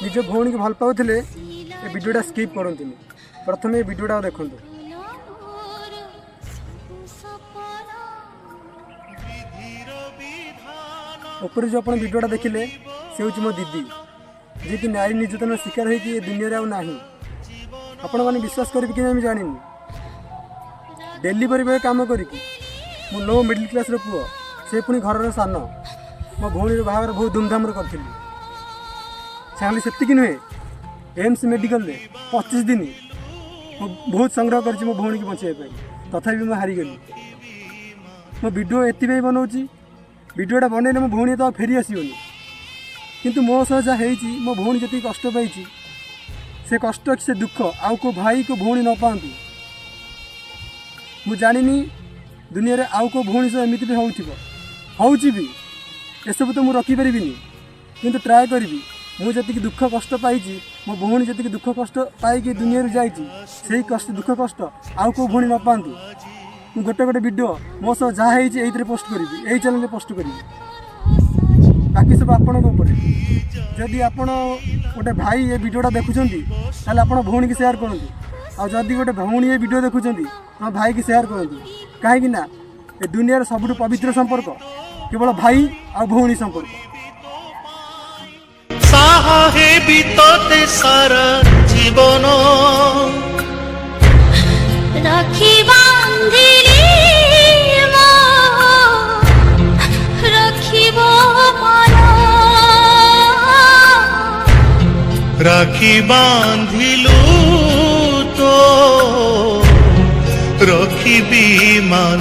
निज भौणी की भल पाउथिले ए वीडियोटा स्किप करंतुनी प्रथमे ए वीडियोटा देखंतु। ऊपर जो अपन वीडियोटा देखिले से हूँ मो दीदी जी कि नारी निर्यातन शिकार होगी दुनिया आउ ना आपण मैंने विश्वास करेंगे कि जानी डेलीवरी बॉय काम करी मो लो मिडिल क्लास पुओ से पुणी घर सान मो भौणी बाहर बहुत धूमधाम करी खाली से नुहे एम्स मेडिकल 25 दिन बहुत संग्रह कर मो भौणी की बचाई तथापि मुझे हारीगली मो वीडियो एति बनाऊँगी वीडियोटा बनइले मो भौणी तो फेरी आसोनी किंतु मो सह जहाँ मो भौणी जी कष्ट पाई से कष्ट से दुख आउ को भाई को भौणी न पातु मु जानी दुनिया रे आउ को भौणी सह एमती भी होउची भी एसबू तो मुझे रखिपारि किंतु ट्राए करी मुझे दुख कष्ट पाई मो भौणी जी दुख कष्ट पाई दुनिया से कष्ट दुख कष्ट आउ को भौणी न पातु मु गोटे गोटे वीडियो मो सह जहाँ ये पोस्ट करी यही चैनल पोस्ट करी बाकी सब आपण जदि आपण गोटे भाई ये वीडियोटा देखुं आप भौणी की शेयर करूँ आदि गोटे भौणी ये वीडियो देखुं भाई की शेयर करूँ कहीं ए दुनिया सबुठ पवित्र संपर्क केवल भाई आ भौणी संपर्क सारा जीवन राखी राखी बांधिलु तो रखी भी मान।